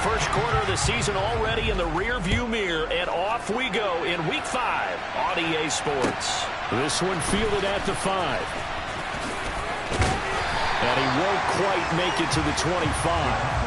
first quarter of the season already in the rearview mirror, and off we go in Week 5 on EA Sports. This one fielded at the 5. And he won't quite make it to the 25.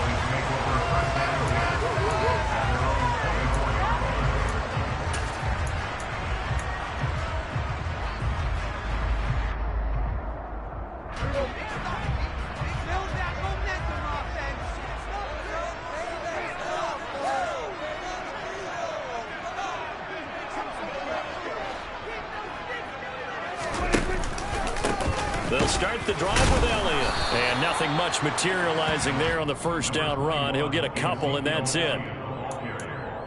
They'll start the drive with Elliott. And nothing much materializing there on the first down run. He'll get a couple, and that's it.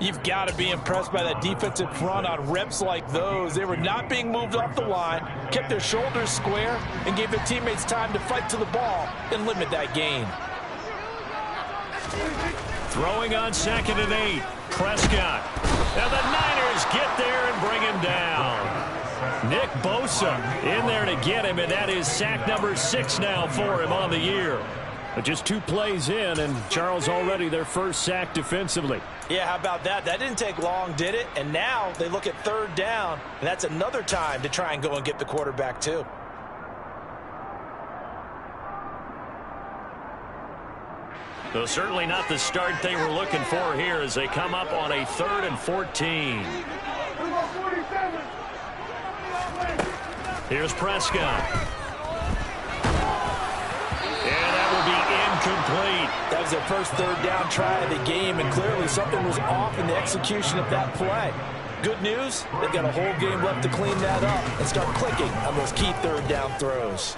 You've got to be impressed by that defensive front on reps like those. They were not being moved off the line, kept their shoulders square, and gave their teammates time to fight to the ball and limit that gain. Throwing on 2nd and 8. Prescott. And the Niners get there and bring him down. Nick Bosa in there to get him, and that is sack number 6 now for him on the year. But just 2 plays in, and Charles already their first sack defensively. Yeah, how about that? That didn't take long, did it? And now they look at 3rd down, and that's another time to try and go and get the quarterback too. So certainly not the start they were looking for here as they come up on a 3rd and 14. Here's Prescott. And that will be incomplete. That was their first 3rd down try of the game, and clearly something was off in the execution of that play. Good news, they've got a whole game left to clean that up and start clicking on those key 3rd down throws.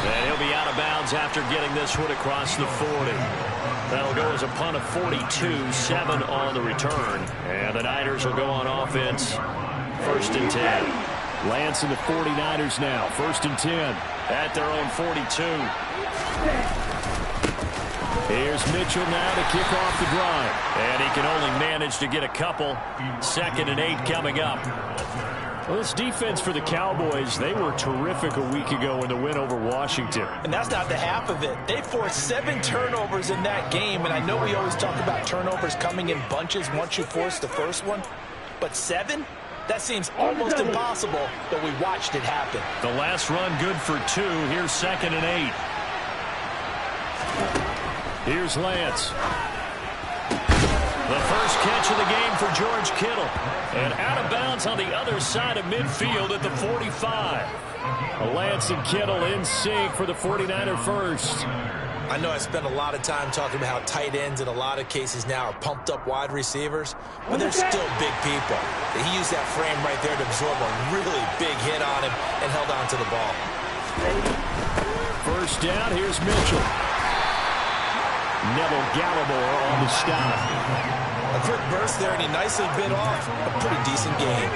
And he'll be out of bounds after getting this one across the 40. That'll go as a punt of 42, 7 on the return. And the Niners will go on offense. 1st and 10. Lance and the 49ers now. 1st and 10. At their own 42. Here's Mitchell now to kick off the drive. And he can only manage to get a couple. 2nd and 8 coming up. Well, this defense for the Cowboys, they were terrific a week ago in the win over Washington. And that's not the half of it. They forced 7 turnovers in that game, and I know we always talk about turnovers coming in bunches once you force the first one, but 7? That seems almost impossible, but we watched it happen. The last run good for 2. Here's 2nd and 8. Here's Lance. The first catch of the game for George Kittle. And out of bounds on the other side of midfield at the 45. Lance and Kittle in sync for the 49er first. I know I spent a lot of time talking about how tight ends in a lot of cases now are pumped up wide receivers, but they're still big people. He used that frame right there to absorb a really big hit on him and held on to the ball. First down, here's Mitchell. Neville Gallimore on the stop. A quick burst there, and he nicely bit off a pretty decent game.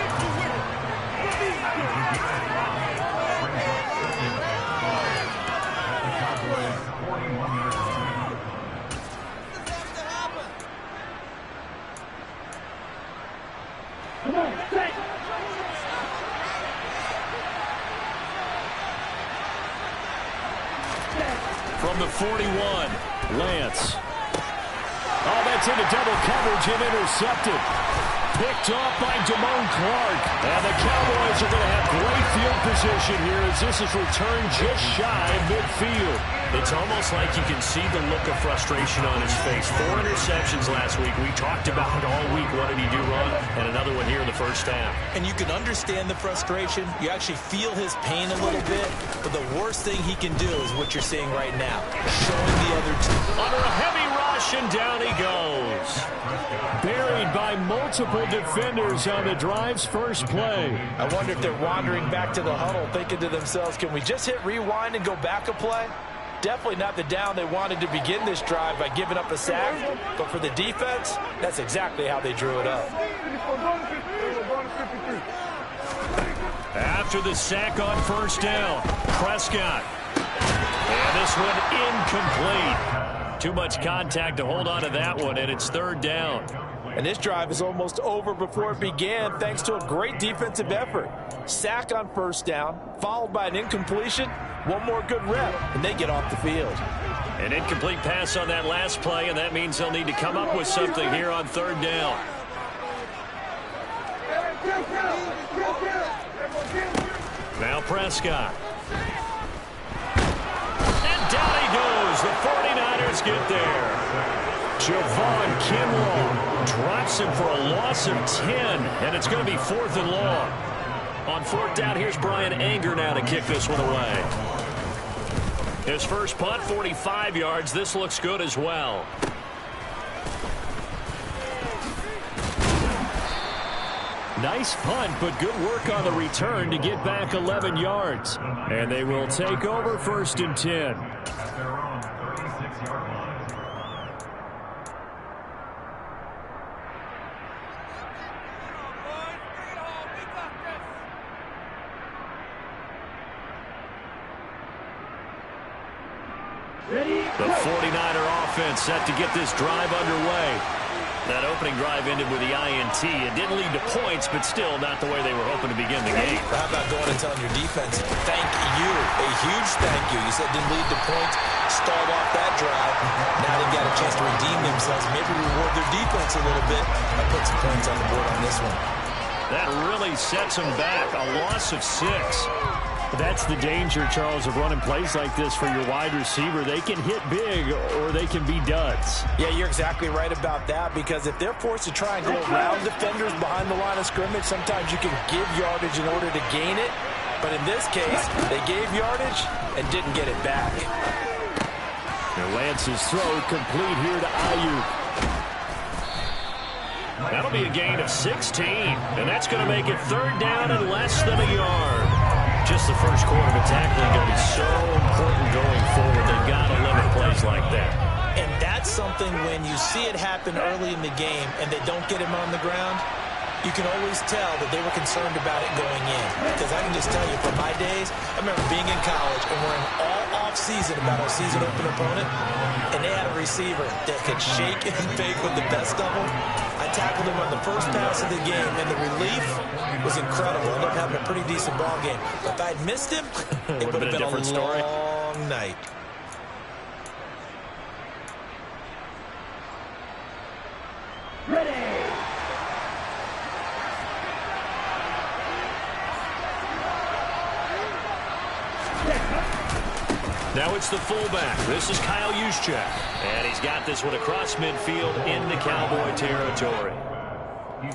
From the 41. Lance. Oh, that's into double coverage and intercepted. Picked off by Damone Clark. And the Cowboys are going to have great field position here as this is returned just shy of midfield. It's almost like you can see the look of frustration on his face. 4 interceptions last week. We talked about it all week. What did he do wrong? And another one here in the first half. And you can understand the frustration. You actually feel his pain a little bit. But the worst thing he can do is what you're seeing right now. Showing the other team. Under a heavy rush, and down he goes. Buried by multiple defenders on the drive's first play. I wonder if they're wandering back to the huddle thinking to themselves, can we just hit rewind and go back a play? Definitely not the down they wanted to begin this drive by giving up a sack. But for the defense, that's exactly how they drew it up. After the sack on first down, Prescott. And this one incomplete. Too much contact to hold on to that one, and it's 3rd down. And this drive is almost over before it began thanks to a great defensive effort. Sack on first down, followed by an incompletion, one more good rep, and they get off the field. An incomplete pass on that last play, and that means they'll need to come up with something here on third down. Now Prescott. And down he goes. The 49ers get there. Javon Kinlaw drops him for a loss of 10, and it's going to be 4th and long. On 4th down, here's Brian Anger now to kick this one away. His first punt, 45 yards. This looks good as well. Nice punt, but good work on the return to get back 11 yards. And they will take over 1st and 10. The 49er offense set to get this drive underway. That opening drive ended with the INT. It didn't lead to points, but still not the way they were hoping to begin the game. How about going and telling your defense, thank you, a huge thank you. You said didn't lead to points, stalled off that drive. Now they've got a chance to redeem themselves, maybe reward their defense a little bit. I put some points on the board on this one. That really sets them back, a loss of 6. That's the danger, Charles, of running plays like this for your wide receiver. They can hit big or they can be duds. Yeah, you're exactly right about that, because if they're forced to try and go around defenders behind the line of scrimmage, sometimes you can give yardage in order to gain it. But in this case, they gave yardage and didn't get it back. And Lance's throw complete here to Ayuk. That'll be a gain of 16, and that's going to make it 3rd down and less than a yard. Just the first quarter of tackling going to be so important going forward. They've got to limit plays like that. And that's something when you see it happen early in the game and they don't get him on the ground, you can always tell that they were concerned about it going in. Because I can just tell you, from my days, I remember being in college and worrying all off-season about our season open opponent, and they had a receiver that could shake and fake with the best of them. I tackled him on the first pass of the game, and the relief was incredible. I ended up having a pretty decent ball game. But if I'd missed him, it would have been a different story. Long night. Now it's the fullback. This is Kyle Juszczyk. And he's got this one across midfield into Cowboy territory.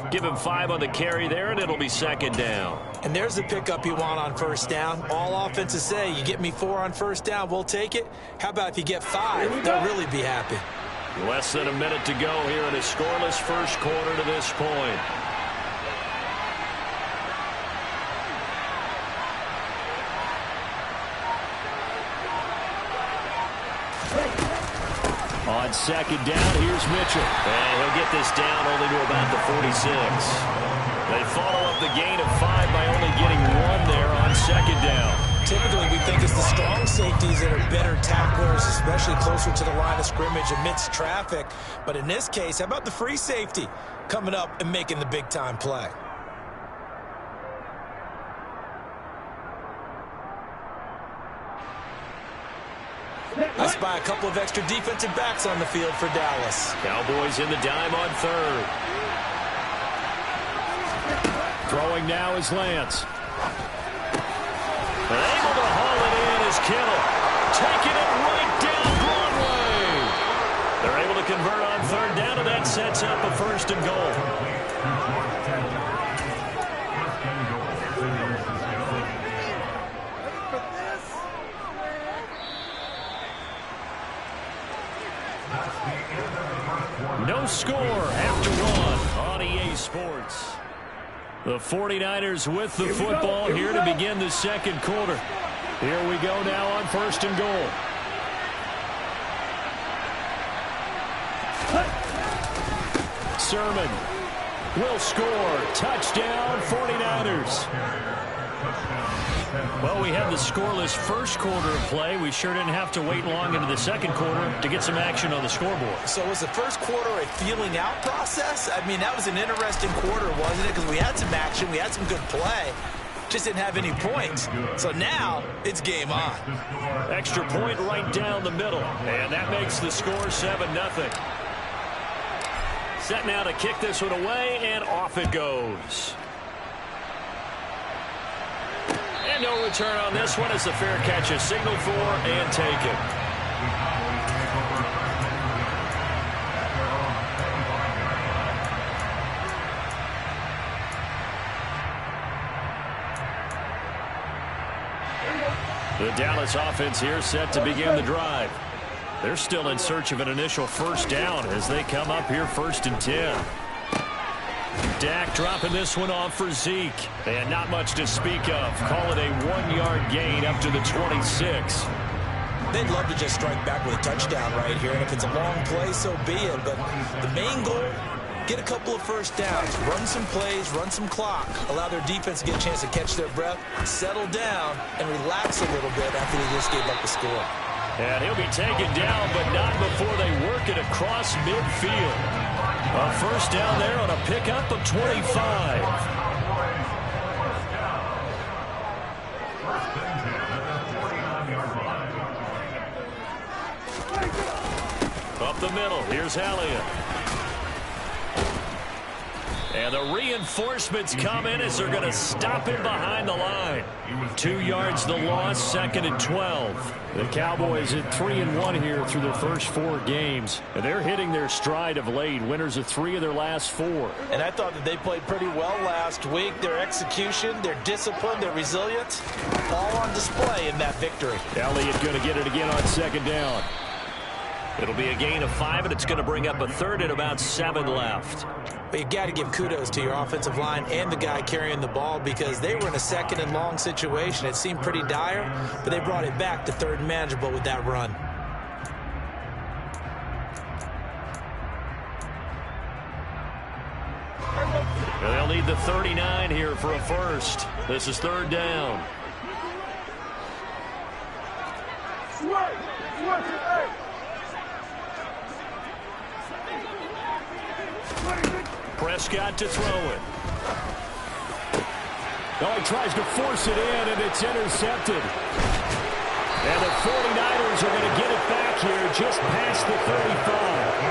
Give him 5 on the carry there, and it'll be 2nd down. And there's the pickup you want on first down. All offenses say, you get me 4 on first down, we'll take it. How about if you get 5? They'll really be happy. Less than a minute to go here in a scoreless first quarter to this point. On 2nd down, here's Mitchell. And he'll get this down only to about the 46. They follow up the gain of 5 by only getting 1 there on 2nd down. Typically, we think it's the strong safeties that are better tacklers, especially closer to the line of scrimmage amidst traffic. But in this case, how about the free safety coming up and making the big-time play? I spy a couple of extra defensive backs on the field for Dallas. Cowboys in the dime on 3rd. Throwing now is Lance. Able to haul it in is Kittle. Taking it right down Broadway. They're able to convert on 3rd down, and that sets up a 1st and goal. No score after 1 on EA Sports. The 49ers with the football here to begin the 2nd quarter. Here we go now on 1st and goal. Sermon will score. Touchdown 49ers. Well, we had the scoreless first quarter of play. We sure didn't have to wait long into the second quarter to get some action on the scoreboard. So was the first quarter a feeling out process? I mean, that was an interesting quarter, wasn't it? Because we had some action, we had some good play. Just didn't have any points. So now it's game on. Extra point right down the middle. And that makes the score 7-0. Set now to kick this one away, and off it goes. And no return on this one as the fair catch is signaled for and taken. The Dallas offense here set to begin the drive. They're still in search of an initial first down as they come up here 1st and 10. Dak dropping this one off for Zeke. And not much to speak of. Call it a 1-yard gain up to the 26. They'd love to just strike back with a touchdown right here. And if it's a long play, so be it. But the main goal, get a couple of first downs, run some plays, run some clock, allow their defense to get a chance to catch their breath, settle down, and relax a little bit after they just gave up the score. And he'll be taken down, but not before they work it across midfield. A first down there on a pickup of 25. Up the middle, here's Elliott. And the reinforcements come in as they're going to stop him behind the line. 2 yards the loss, 2nd and 12. The Cowboys at 3-1 here through their first 4 games. And they're hitting their stride of late. Winners of 3 of their last 4. And I thought that they played pretty well last week. Their execution, their discipline, their resilience, all on display in that victory. Elliott going to get it again on 2nd down. It'll be a gain of 5, and it's going to bring up a 3rd and about 7 left. But you got to give kudos to your offensive line and the guy carrying the ball because they were in a 2nd and long situation. It seemed pretty dire, but they brought it back to 3rd and manageable with that run. They'll need the 39 here for a first. This is 3rd down. Prescott to throw it. Oh, he tries to force it in, and it's intercepted. And the 49ers are going to get it back here just past the 35.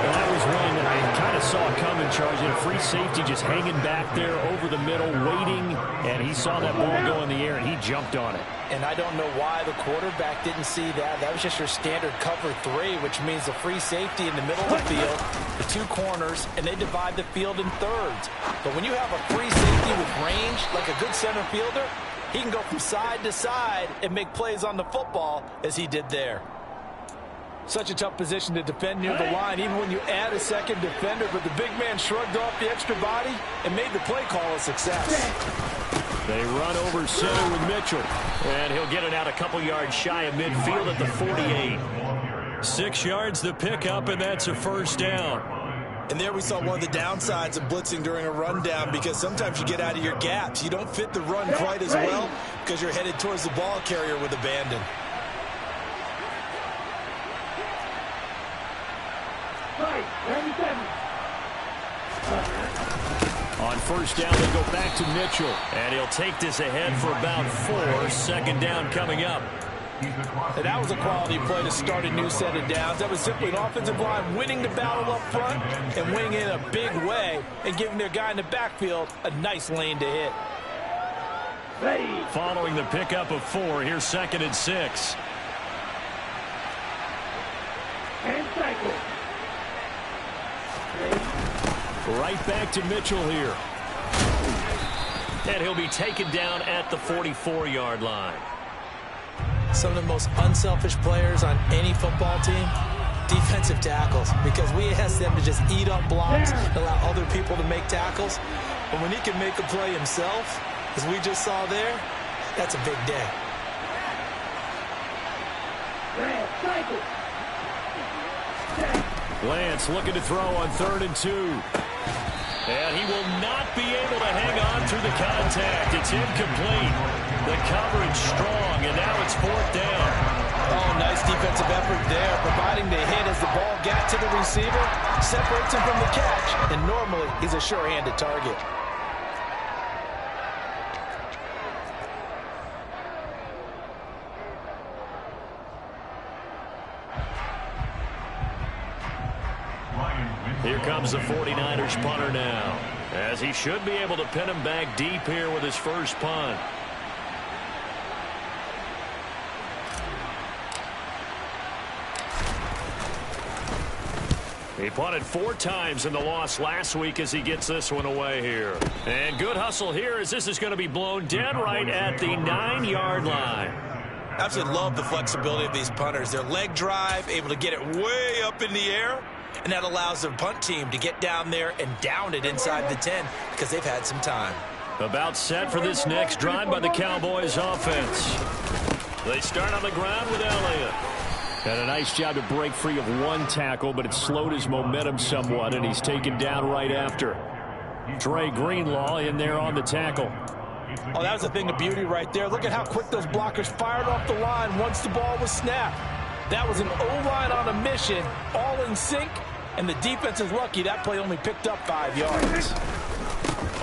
Well, that was one that I kind of saw coming, charging a free safety just hanging back there over the middle, waiting, and he saw that ball go in the air, and he jumped on it. And I don't know why the quarterback didn't see that. That was just your standard cover 3, which means the free safety in the middle of the field, the 2 corners, and they divide the field in thirds. But when you have a free safety with range, like a good center fielder, he can go from side to side and make plays on the football as he did there. Such a tough position to defend near the line, even when you add a 2nd defender, but the big man shrugged off the extra body and made the play call a success. They run over center with Mitchell. And he'll get it out a couple yards shy of midfield at the 48. 6 yards the pickup, and that's a first down. And there we saw one of the downsides of blitzing during a rundown because sometimes you get out of your gaps. You don't fit the run quite as well because you're headed towards the ball carrier with abandon. On first down, they go back to Mitchell. And he'll take this ahead for about 4. 2nd down coming up. And that was a quality play to start a new set of downs. That was simply an offensive line winning the battle up front and winning in a big way and giving their guy in the backfield a nice lane to hit. Following the pickup of 4, here's 2nd and 6. And cycle. Right back to Mitchell here. And he'll be taken down at the 44-yard line. Some of the most unselfish players on any football team, defensive tackles, because we ask them to just eat up blocks and allow other people to make tackles. But when he can make a play himself, as we just saw there, that's a big day. Lance looking to throw on 3rd and 2. And he will not be able to hang on through the contact. It's incomplete. The coverage strong, and now it's 4th down. Oh, nice defensive effort there, providing the hit as the ball got to the receiver, separates him from the catch, and normally he's a sure-handed target. Here comes the 49ers punter now, as he should be able to pin him back deep here with his first punt. He punted 4 times in the loss last week as he gets this one away here. And good hustle here as this is going to be blown dead right at the 9-yard line. Absolutely love the flexibility of these punters. Their leg drive, able to get it way up in the air. And that allows their punt team to get down there and down it inside the 10 because they've had some time. About set for this next drive by the Cowboys offense. They start on the ground with Elliott. Had a nice job to break free of one tackle, but it slowed his momentum somewhat, and he's taken down right after. Dre Greenlaw in there on the tackle. Oh, that was a thing of beauty right there. Look at how quick those blockers fired off the line once the ball was snapped. That was an O-line on a mission, all in sync, and the defense is lucky that play only picked up 5 yards.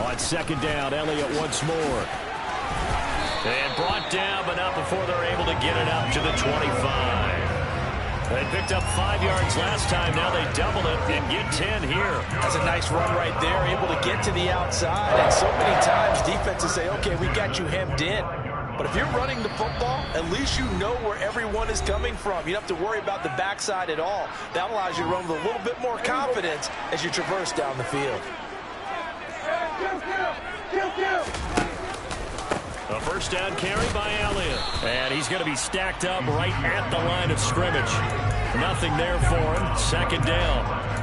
On 2nd down, Elliott once more. And brought down, but not before they're able to get it up to the 25. They picked up 5 yards last time. Now they double it and get 10 here. That's a nice run right there, able to get to the outside. And so many times defenses say, okay, we got you hemmed in. But if you're running the football, at least you know where everyone is coming from. You don't have to worry about the backside at all. That allows you to run with a little bit more confidence as you traverse down the field. A first down carry by Elliott. And he's going to be stacked up right at the line of scrimmage. Nothing there for him. 2nd down.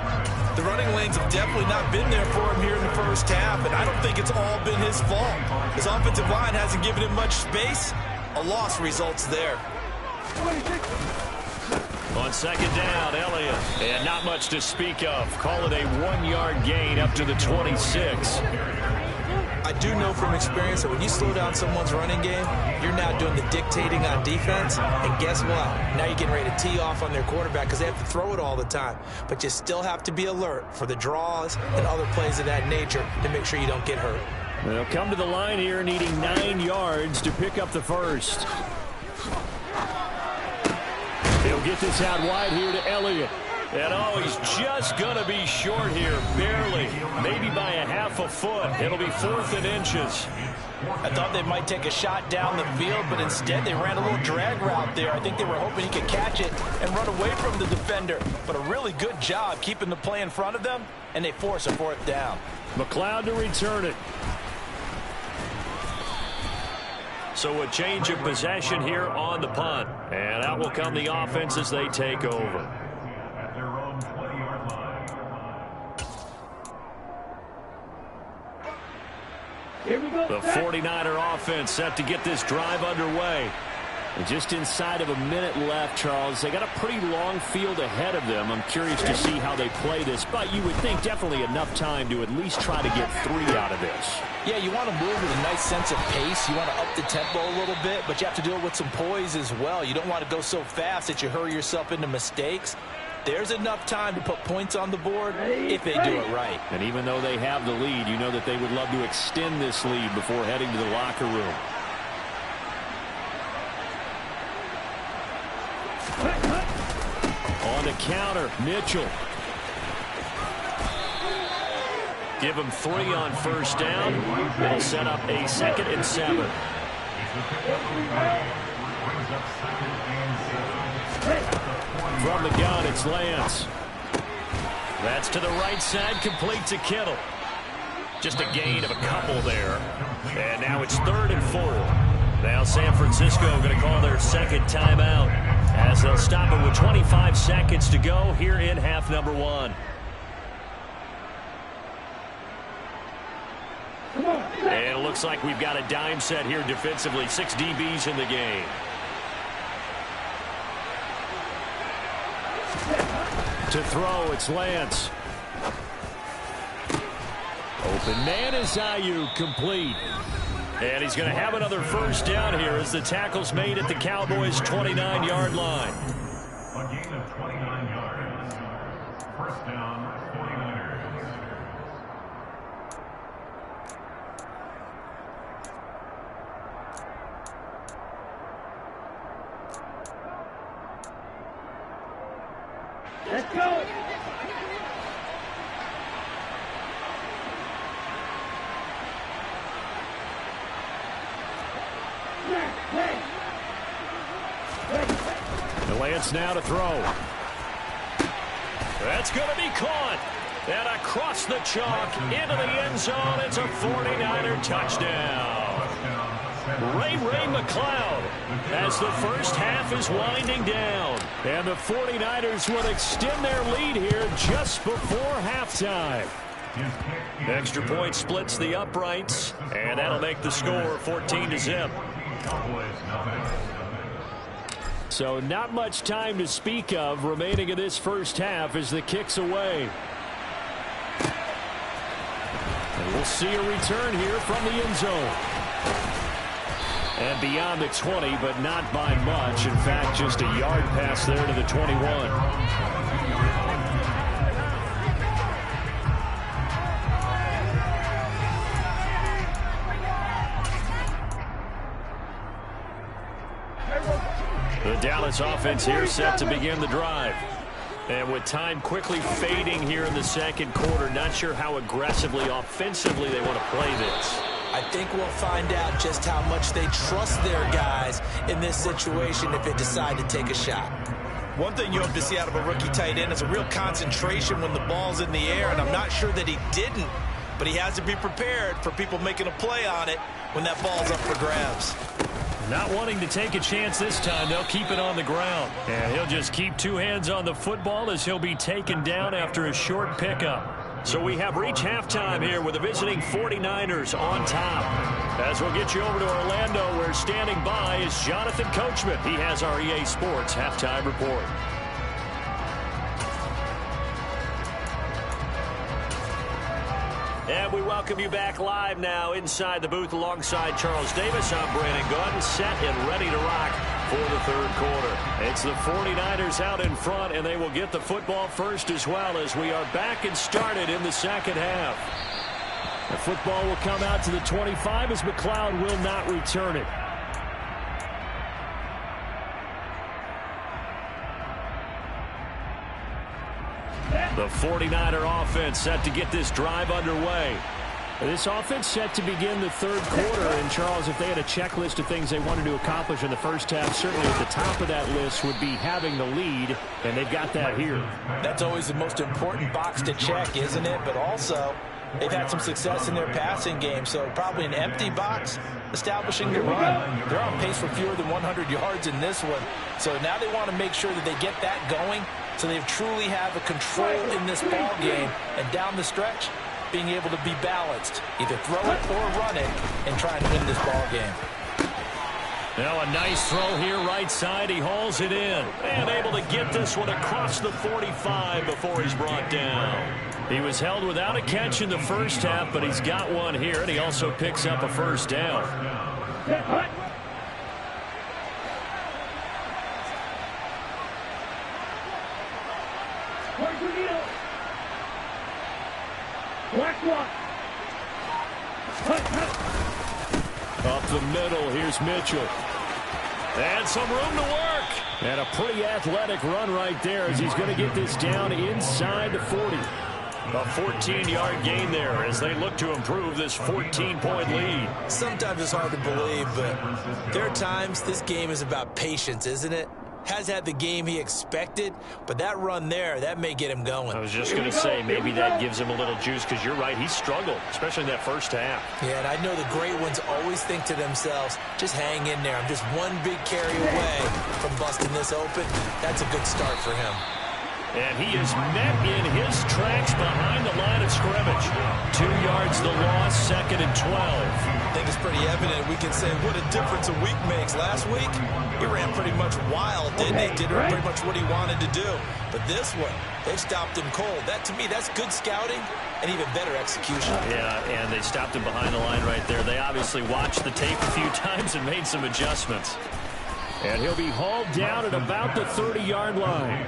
The running lanes have definitely not been there for him here in the first half, and I don't think it's all been his fault. His offensive line hasn't given him much space. A loss results there. On 2nd down, Elliott. And not much to speak of. Call it a 1-yard gain up to the 26. I do know from experience that when you slow down someone's running game, you're now doing the dictating on defense. And guess what? Now you're getting ready to tee off on their quarterback because they have to throw it all the time. But you still have to be alert for the draws and other plays of that nature to make sure you don't get hurt. They'll come to the line here needing 9 yards to pick up the first. He'll get this out wide here to Elliott. And oh, he's just going to be short here, barely, maybe by a half a foot. It'll be 4th and inches. I thought they might take a shot down the field, but instead they ran a little drag route there. I think they were hoping he could catch it and run away from the defender. But a really good job keeping the play in front of them, and they force a 4th down. McLeod to return it. So a change of possession here on the punt. And out will come the offense as they take over. The 49er offense set to get this drive underway. And just inside of a minute left, Charles. They got a pretty long field ahead of them. I'm curious to see how they play this, but you would think definitely enough time to at least try to get 3 out of this. Yeah, you want to move with a nice sense of pace. You want to up the tempo a little bit, but you have to do it with some poise as well. You don't want to go so fast that you hurry yourself into mistakes. There's enough time to put points on the board if they do it right. And even though they have the lead, you know that they would love to extend this lead before heading to the locker room. On the counter, Mitchell. Give him 3 on first down. It'll set up a 2nd and 7. From the gun, it's Lance. That's to the right side, complete to Kittle. Just a gain of a couple there. And now it's 3rd and 4. Now San Francisco going to call their 2nd timeout as they'll stop it with 25 seconds to go here in half number 1. And it looks like we've got a dime set here defensively. 6 DBs in the game. To throw, it's Lance. Open man is Ayuk, complete. And he's going to have another first down here as the tackle's made at the Cowboys' 29-yard line. A gain of 29 yards. First down, 49ers. Let's go. The Lance now to throw. That's going to be caught. And across the chalk into the end zone. It's a 49er touchdown. Ray McLeod as the first half is winding down. And the 49ers will extend their lead here just before halftime. Extra point splits the uprights, and that'll make the score 14-0. So not much time to speak of remaining in this first half as the kick's away. And we'll see a return here from the end zone. And beyond the 20, but not by much. In fact, just a yard pass there to the 21. The Dallas offense here set to begin the drive. And with time quickly fading here in the second quarter, not sure how aggressively, offensively they want to play this. I think we'll find out just how much they trust their guys in this situation if they decide to take a shot. One thing you hope to see out of a rookie tight end is a real concentration when the ball's in the air, and I'm not sure that he didn't, but he has to be prepared for people making a play on it when that ball's up for grabs. Not wanting to take a chance this time, they'll keep it on the ground. And he'll just keep two hands on the football as he'll be taken down after a short pickup. So we have reached halftime here with the visiting 49ers on top. As we'll get you over to Orlando, where standing by is Jonathan Coachman. He has our EA Sports halftime report. And we welcome you back live now inside the booth alongside Charles Davis. I'm Brandon Gordon, set and ready to rock for the third quarter. It's the 49ers out in front, and they will get the football first as well as we are back and started in the second half. The football will come out to the 25 as McLeod will not return it. The 49er offense set to get this drive underway. This offense set to begin the third quarter. And, Charles, if they had a checklist of things they wanted to accomplish in the first half, certainly at the top of that list would be having the lead, and they've got that here. That's always the most important box to check, isn't it? But also, they've had some success in their passing game, so probably an empty box establishing the run. They're on pace for fewer than 100 yards in this one. So now they want to make sure that they get that going so they truly have a control in this ball game. And down the stretch, being able to be balanced, either throw it or run it, and try and win this ball game. Now a nice throw here right side. He hauls it in. And able to get this one across the 45 before he's brought down. He was held without a catch in the first half, but he's got one here, and he also picks up a first down. Up the middle, here's Mitchell. And some room to work. And a pretty athletic run right there as he's going to get this down inside the 40. A 14-yard gain there as they look to improve this 14-point lead. Sometimes it's hard to believe, but there are times this game is about patience, isn't it? Has had the game he expected, but that run there, that may get him going. I was just going to say, maybe that gives him a little juice, because you're right, he struggled, especially in that first half. Yeah, and I know the great ones always think to themselves, just hang in there. I'm just one big carry away from busting this open. That's a good start for him. And he is met in his tracks behind the line of scrimmage. 2 yards the loss, 2nd and 12. I think it's pretty evident. We can say what a difference a week makes. Last week, he ran pretty much wild, didn't he? Did pretty much what he wanted to do. But this one, they stopped him cold. That, to me, that's good scouting and even better execution. Yeah, and they stopped him behind the line right there. They obviously watched the tape a few times and made some adjustments. And he'll be hauled down at about the 30-yard line.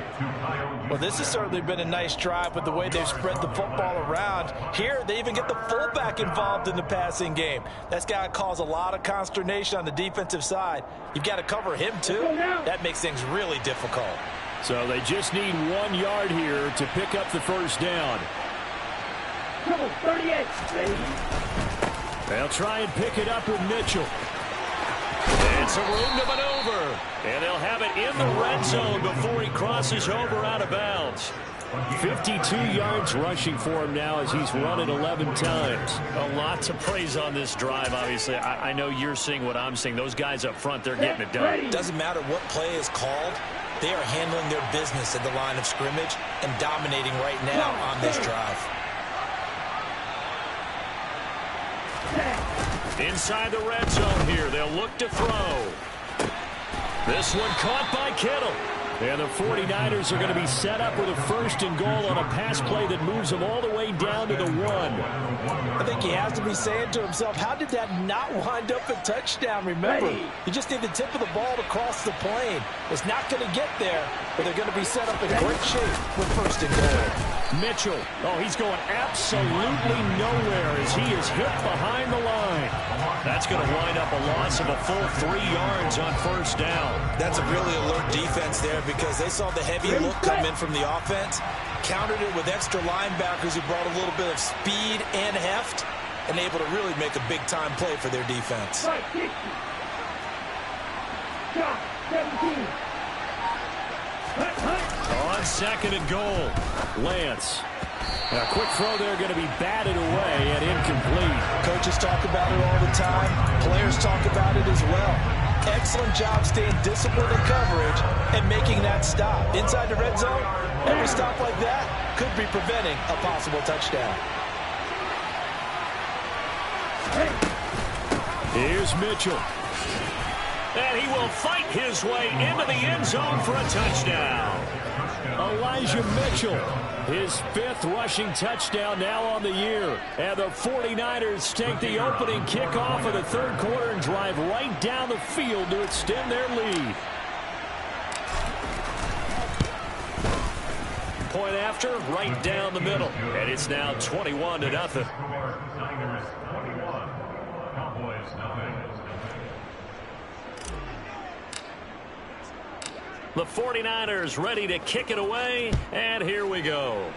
Well, this has certainly been a nice drive with the way they've spread the football around. Here, they even get the fullback involved in the passing game. That's got to cause a lot of consternation on the defensive side. You've got to cover him, too. That makes things really difficult. So they just need 1 yard here to pick up the first down. 38, baby. They'll try and pick it up with Mitchell. It's a room to maneuver. And they'll have it in the red zone before he crosses over out of bounds. 52 yards rushing for him now as he's run it 11 times. A lot to praise on this drive, obviously. I know you're seeing what I'm seeing. Those guys up front, they're getting it done. Doesn't matter what play is called. They are handling their business at the line of scrimmage and dominating right now on this drive. Inside the red zone here, they'll look to throw. This one caught by Kittle. And the 49ers are going to be set up with a 1st and goal on a pass play that moves them all the way down to the 1. I think he has to be saying to himself, how did that not wind up a touchdown? Remember, you just need the tip of the ball to cross the plane. It's not going to get there, but they're going to be set up in great shape with 1st and goal. Mitchell, oh, he's going absolutely nowhere as he is hit behind the line. That's going to wind up a loss of a full 3 yards on 1st down. That's a really alert defense there because they saw the heavy look come in from the offense, countered it with extra linebackers who brought a little bit of speed and heft, and able to really make a big-time play for their defense. Right, 60. Shot, 17. On 2nd and goal, Lance. A quick throw there going to be batted away and incomplete. Coaches talk about it all the time. Players talk about it as well. Excellent job staying disciplined in coverage and making that stop. Inside the red zone, every stop like that could be preventing a possible touchdown. Here's Mitchell. And he will fight his way into the end zone for a touchdown. Elijah Mitchell, his 5th rushing touchdown now on the year. And the 49ers take the opening kickoff of the 3rd quarter and drive right down the field to extend their lead. Point after, right down the middle. And it's now 21-0. Niners 21, Cowboys nothing. The 49ers ready to kick it away, and here we go.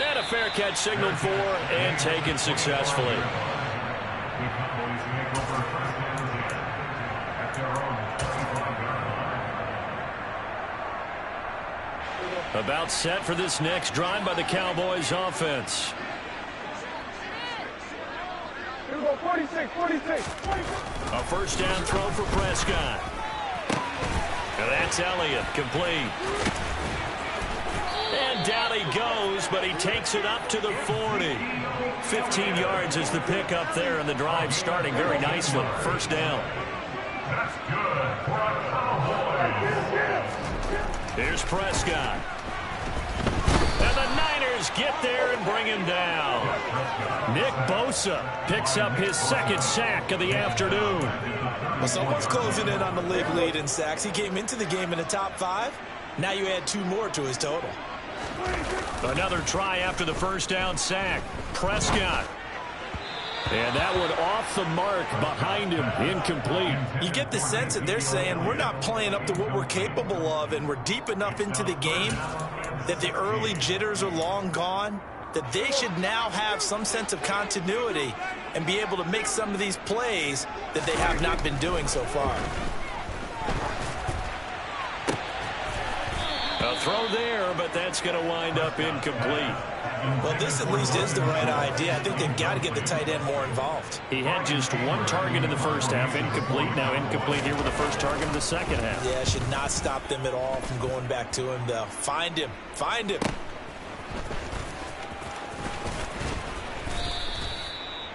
And a fair catch signaled for and taken successfully. The Cowboys make over 1st and 10 at their own 25-yard line. About set for this next drive by the Cowboys offense. Here we go, 46. A 1st down throw for Prescott. And that's Elliott, complete. And down he goes, but he takes it up to the 40. 15 yards is the pickup there, and the drive starting very nicely. 1st down. That's good for a Cowboys. Here's Prescott. And the Niners get there and bring him down. Nick Bosa picks up his 2nd sack of the afternoon. Well, someone's closing in on the league lead in sacks. He came into the game in the top 5. Now you add 2 more to his total. Another try after the 1st down sack. Prescott. And that one off the mark behind him, incomplete. You get the sense that they're saying we're not playing up to what we're capable of, and we're deep enough into the game that the early jitters are long gone, that they should now have some sense of continuity and be able to make some of these plays that they have not been doing so far. A throw there, but that's going to wind up incomplete. Well, this at least is the right idea. I think they've got to get the tight end more involved. He had just 1 target in the 1st half, incomplete. Now incomplete here with the 1st target in the 2nd half. Yeah, should not stop them at all from going back to him, though. Find him.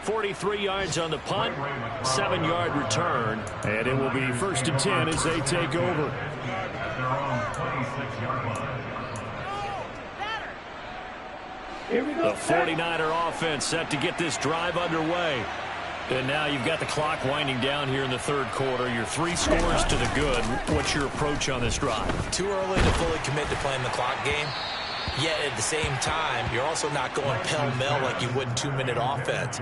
43 yards on the punt, 7-yard return, and it will be 1st and 10 as they take over. At their own 26-yard line. The 49er offense set to get this drive underway. And now you've got the clock winding down here in the third quarter. You're 3 scores to the good. What's your approach on this drive? Too early to fully commit to playing the clock game. Yet at the same time, you're also not going pell-mell like you would in 2-minute offense.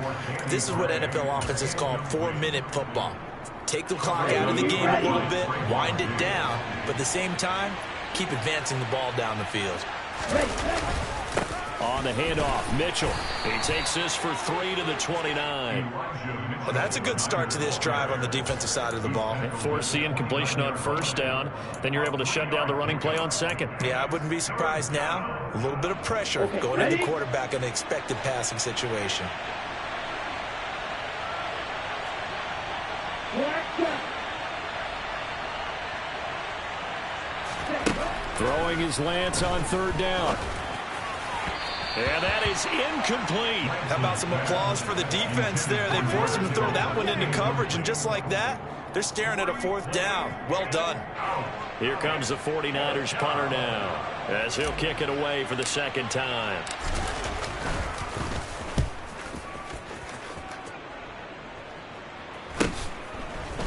This is what NFL offenses call 4-minute football. Take the clock out of the game a little bit, wind it down, but at the same time, keep advancing the ball down the field. On the handoff, Mitchell. He takes this for 3 to the 29. Well, that's a good start to this drive on the defensive side of the ball. Force the incompletion on first down. Then you're able to shut down the running play on second. Yeah, I wouldn't be surprised now. A little bit of pressure going into the quarterback in an expected passing situation. Throwing his Lance on third down. And that is incomplete. How about some applause for the defense there? They forced him to throw that one into coverage, and just like that, they're staring at a 4th down. Well done. Here comes the 49ers punter now, as he'll kick it away for the second time.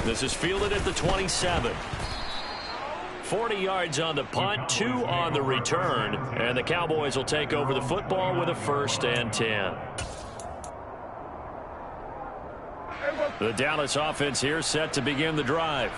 This is fielded at the 27. 40 yards on the punt, 2 on the return, and the Cowboys will take over the football with a 1st and 10. The Dallas offense here set to begin the drive.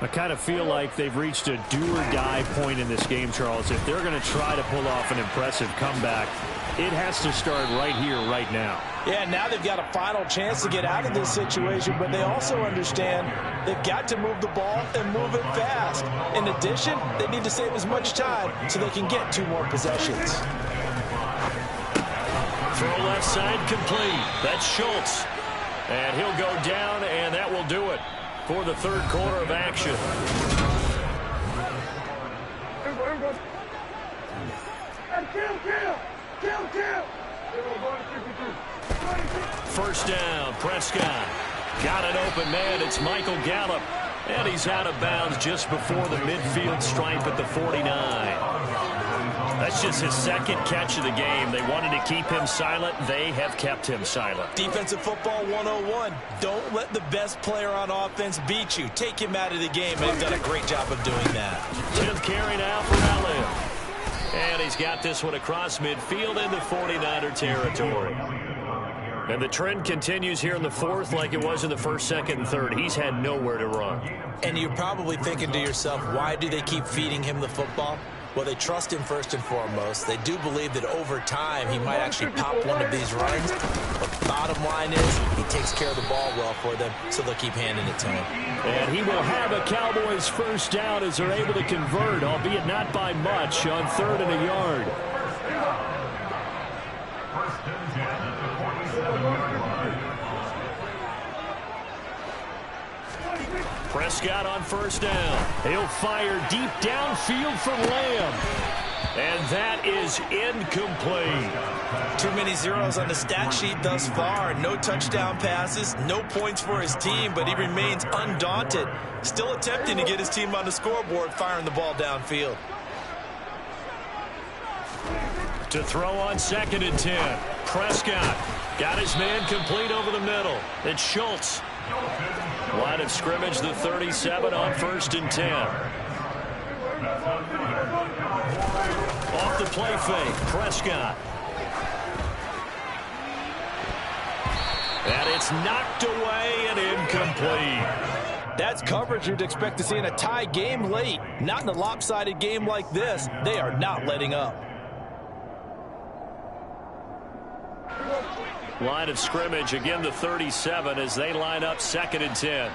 I kind of feel like they've reached a do-or-die point in this game, Charles. If they're going to try to pull off an impressive comeback, it has to start right here, right now. Yeah, now they've got a final chance to get out of this situation, but they also understand they've got to move the ball and move it fast. In addition, they need to save as much time so they can get 2 more possessions. Throw left side complete. That's Schultz. And he'll go down, and that will do it for the third quarter of action. First down, Prescott. Got an open man. It's Michael Gallup. And he's out of bounds just before the midfield stripe at the 49. That's just his second catch of the game. They wanted to keep him silent. They have kept him silent. Defensive football 101. Don't let the best player on offense beat you. Take him out of the game. They've done a great job of doing that. 10th carry now for Allen. And he's got this one across midfield into 49er territory. And the trend continues here in the fourth like it was in the first, second, and third. He's had nowhere to run. And you're probably thinking to yourself, why do they keep feeding him the football? Well, they trust him first and foremost. They do believe that over time he might actually pop one of these runs. But the bottom line is he takes care of the ball well for them, so they'll keep handing it to him. And he will have a Cowboys first down as they're able to convert, albeit not by much, on 3rd and a yard. Prescott on first down. He'll fire deep downfield from Lamb. And that is incomplete. Too many zeros on the stat sheet thus far. No touchdown passes, no points for his team, but he remains undaunted. Still attempting to get his team on the scoreboard, firing the ball downfield. To throw on 2nd and 10. Prescott got his man complete over the middle. It's Schultz. Line of scrimmage, the 37 on 1st and 10. Off the play fake, Prescott. And it's knocked away and incomplete. That's coverage you'd expect to see in a tie game late. Not in a lopsided game like this. They are not letting up. Line of scrimmage, again the 37 as they line up 2nd and 10.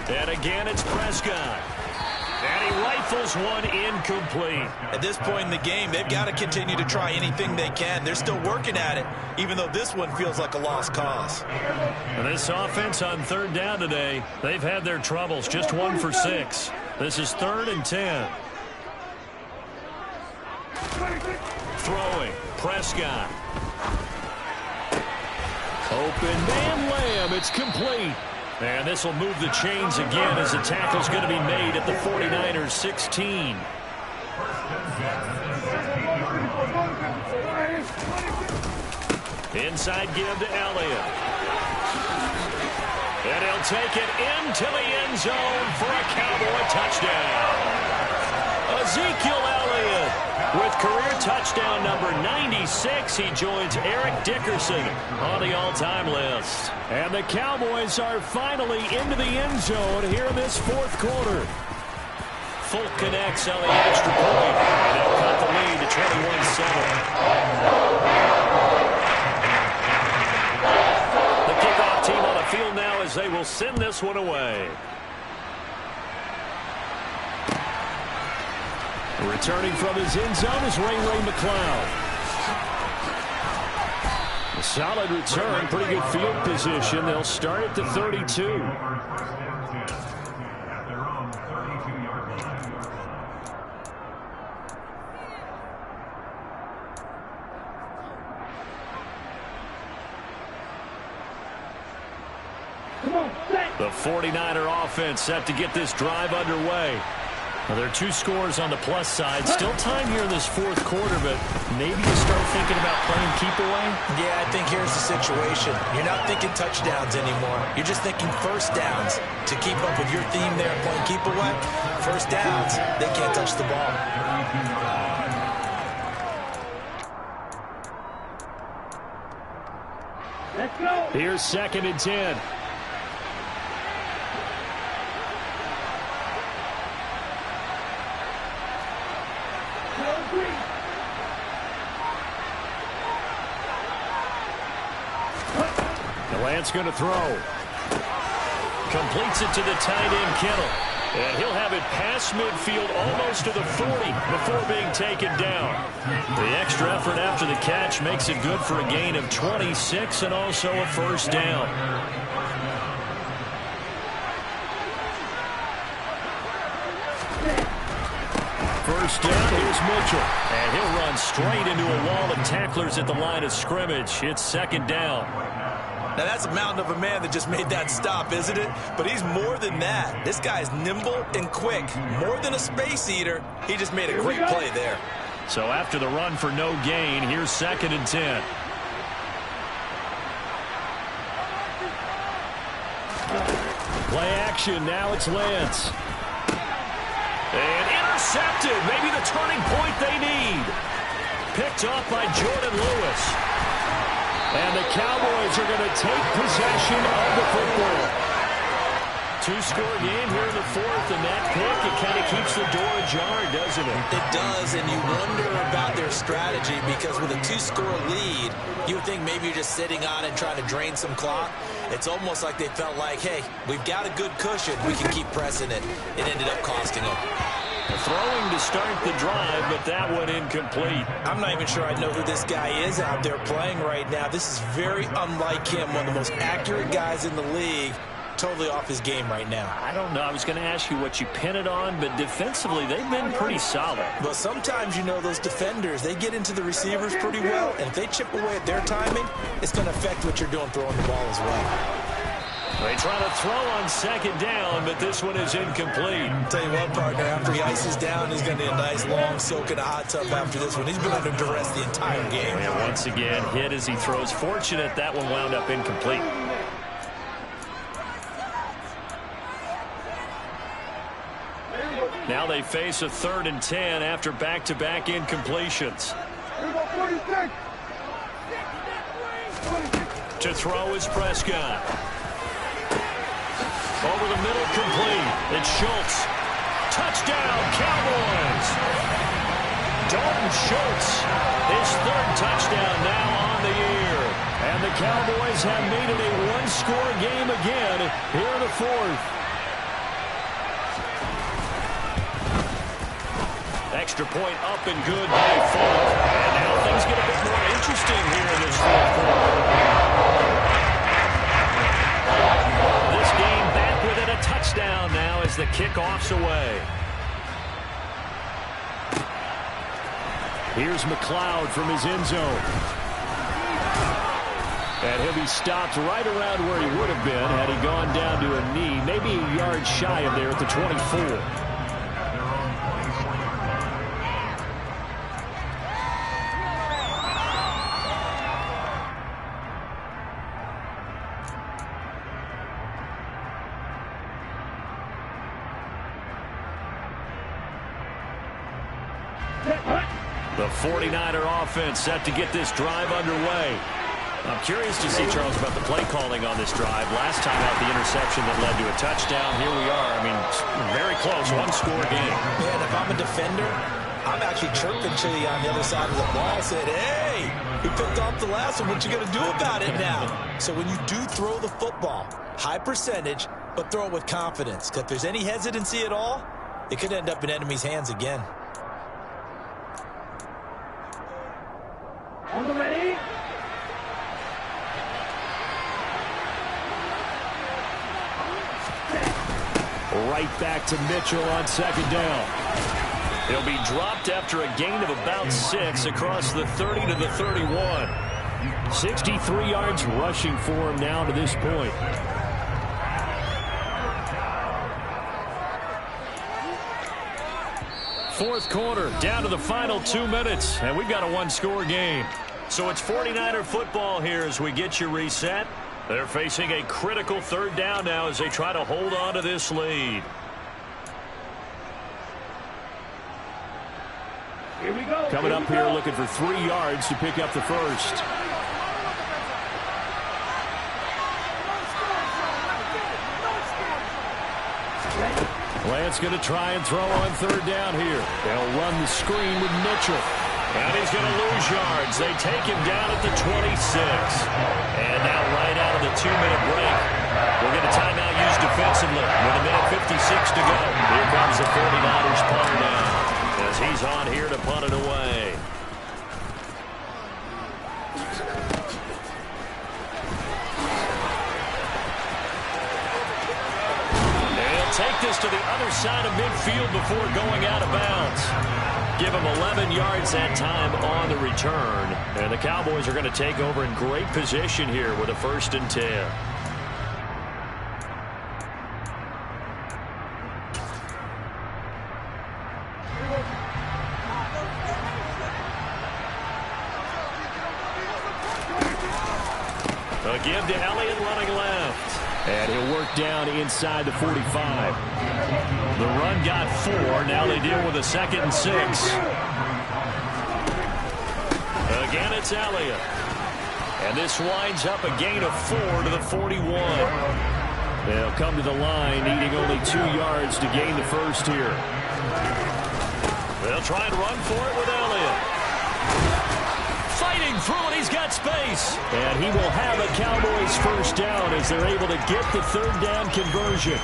And again it's Prescott. And he rifles one incomplete. At this point in the game, they've got to continue to try anything they can. They're still working at it, even though this one feels like a lost cause. And this offense on 3rd down today, they've had their troubles, just 1 for 6. This is 3rd and 10. Throwing, Prescott. Open man Lamb, it's complete. And this will move the chains again as the tackle's going to be made at the 49ers 16. Inside give to Elliott. And he'll take it into the end zone for a Cowboy touchdown. Ezekiel Elliott with career touchdown number 96. He joins Eric Dickerson on the all-time list. And the Cowboys are finally into the end zone here in this fourth quarter. Folk connects on the extra point. And they'll cut the lead to 21-7. The kickoff team on the field now as they will send this one away. Returning from his end zone is Ray McCloud. A solid return, pretty good field position. They'll start at the 32. The 49er offense set to get this drive underway. Well, there are two scores on the plus side. Still time here in this fourth quarter, but maybe you start thinking about playing keep away? Yeah, I think here's the situation. You're not thinking touchdowns anymore. You're just thinking first downs. To keep up with your theme there, playing keep away, first downs, they can't touch the ball. Let's go. Here's 2nd and 10. Lance going to throw. Completes it to the tight end, Kittle. And he'll have it past midfield almost to the 40 before being taken down. The extra effort after the catch makes it good for a gain of 26 and also a first down. First down, here's Mitchell. And he'll run straight into a wall of tacklers at the line of scrimmage. It's 2nd down. Now, that's a mountain of a man that just made that stop, isn't it? But he's more than that. This guy's nimble and quick. More than a space eater, he just made a great play there. So after the run for no gain, here's 2nd and 10. Play action, now it's Lance. And intercepted, maybe the turning point they need. Picked off by Jordan Lewis. And the Cowboys are going to take possession of the football. Two-score game here in the fourth, and that pick, it kind of keeps the door ajar, doesn't it? It does, and you wonder about their strategy because with a 2-score lead, you would think maybe you're just sitting on it trying to drain some clock. It's almost like they felt like, hey, we've got a good cushion. We can keep pressing it. It ended up costing them. Throwing to start the drive, but that one incomplete. I'm not even sure I know who this guy is out there playing right now. This is very unlike him, one of the most accurate guys in the league. Totally off his game right now. I don't know. I was going to ask you what you pin it on, but defensively, they've been pretty solid. Well, sometimes, you know, those defenders, they get into the receivers pretty well, and if they chip away at their timing, it's going to affect what you're doing throwing the ball as well. They try to throw on 2nd down, but this one is incomplete. Tell you what, partner, after he ices down, he's going to need a nice long soak in a hot tub after this one. He's been under duress the entire game. And once again, hit as he throws. Fortunate that one wound up incomplete. Now they face a 3rd and 10 after back-to-back incompletions. To throw is Prescott. Over the middle, complete. It's Schultz. Touchdown, Cowboys. Dalton Schultz, his 3rd touchdown now on the year. And the Cowboys have made it a one-score game again here in the fourth. Extra point up and good by Folk. And now things get a bit more interesting here in this fourth quarter. This game back within a touchdown now as the kickoff's away. Here's McCloud from his end zone. And he'll be stopped right around where he would have been had he gone down to a knee, maybe a yard shy of there at the 24. 49er offense set to get this drive underway. I'm curious to see, Charles, about the play calling on this drive. Last time out, the interception that led to a touchdown. Here we are. I mean, very close, one-score game. Man, if I'm a defender, I'm actually chirping to you on the other side of the ball. I said, hey, we picked off the last one. What you going to do about it now? So when you do throw the football, high percentage, but throw it with confidence. Because if there's any hesitancy at all, it could end up in enemy's hands again. On the ready. Right back to Mitchell on second down. He'll be dropped after a gain of about 6 across the 30 to the 31. 63 yards rushing for him now to this point. Fourth quarter, down to the final 2 minutes, and we've got a one-score game. So it's 49er football here as we get you reset. They're facing a critical third down now as they try to hold on to this lead. Here we go. Coming up here looking for 3 yards to pick up the first. Lance going to try and throw on third down here. They'll run the screen with Mitchell. And he's going to lose yards. They take him down at the 26. And now right out of the 2-minute break, we'll get a timeout used defensively with a minute 56 to go. Here comes the 49ers punter now as he's on here to punt it away. They'll take this to the other side of midfield before going out of bounds. Give him 11 yards that time on the return. And the Cowboys are going to take over in great position here with a 1st and 10. A give to Elliott running left. And he'll work down inside the 45. The run got 4. Now they deal with a 2nd and 6. Again, it's Elliott. And this winds up a gain of 4 to the 41. They'll come to the line, needing only 2 yards to gain the first here. They'll try and run for it with Elliott. Fighting through it, he's got space. And he will have a Cowboys first down as they're able to get the third down conversion.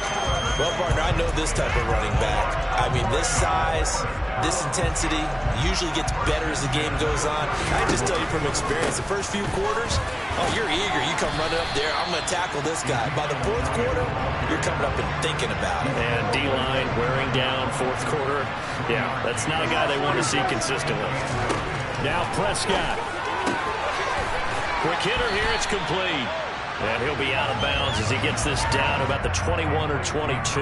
Well, partner, I know this type of running back. I mean, this size, this intensity usually gets better as the game goes on. I just tell you from experience, the first few quarters, oh, you're eager. You come running up there, I'm going to tackle this guy. By the 4th quarter, you're coming up and thinking about it. And D-line wearing down 4th quarter. Yeah, that's not a guy they want to see consistently. Now Prescott. Quick hitter here, it's complete. And he'll be out of bounds as he gets this down about the 21 or 22.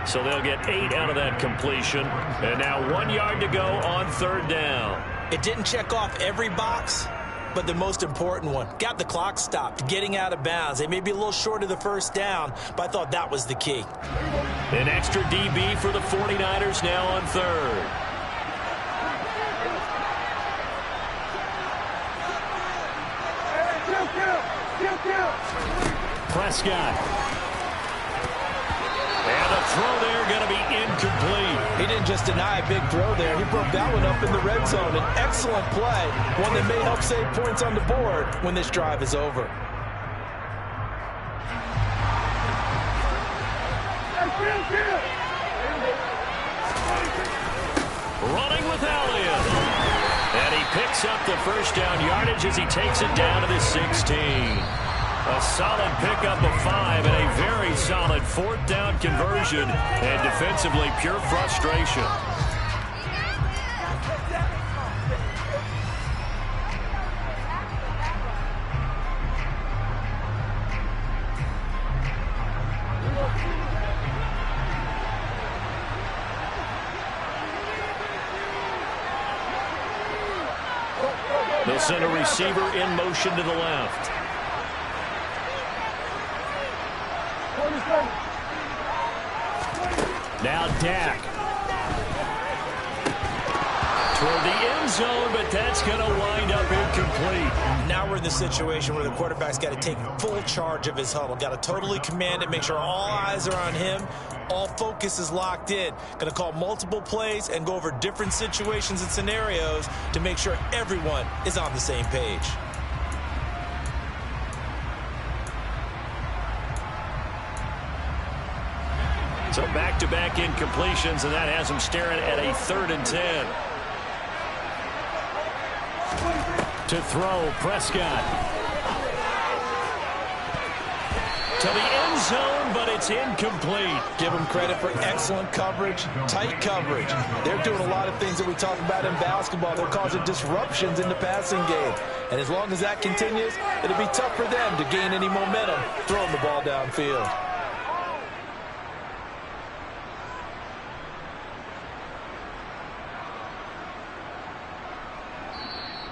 So they'll get 8 out of that completion. And now 1 yard to go on third down. It didn't check off every box, but the most important one. Got the clock stopped, getting out of bounds. They may be a little short of the first down, but I thought that was the key. An extra DB for the 49ers now on third. Prescott. And a throw there going to be incomplete. He didn't just deny a big throw there. He broke that one up in the red zone. An excellent play, one that may help save points on the board when this drive is over. Running with Elliott. And he picks up the first down yardage as he takes it down to the 16. A solid pickup of 5 and a very solid 4th down conversion. And defensively, pure frustration. They'll send a receiver in motion to the left. Now Dak. toward the end zone, but that's going to wind up incomplete. Now we're in the situation where the quarterback's got to take full charge of his huddle. Got to totally command it, make sure all eyes are on him. All focus is locked in. Going to call multiple plays and go over different situations and scenarios to make sure everyone is on the same page. So back-to-back incompletions, and that has him staring at a 3rd and 10. To throw, Prescott. To the end zone, but it's incomplete. Give them credit for excellent coverage, tight coverage. They're doing a lot of things that we talk about in basketball. They're causing disruptions in the passing game. And as long as that continues, it'll be tough for them to gain any momentum throwing the ball downfield.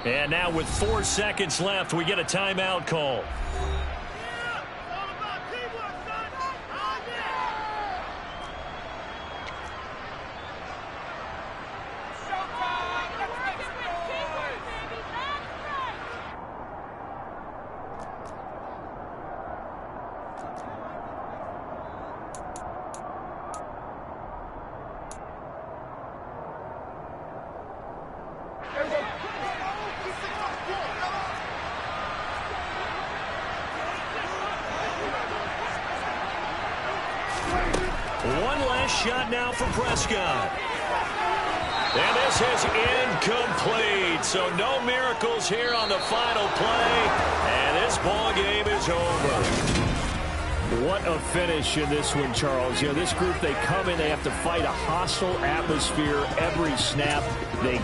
And now with 4 seconds left, we get a timeout call. One last shot now for Prescott. And this is incomplete. So no miracles here on the final play. And this ball game is over. What a finish in this one, Charles. You know, this group, they come in, they have to fight a hostile atmosphere every snap. They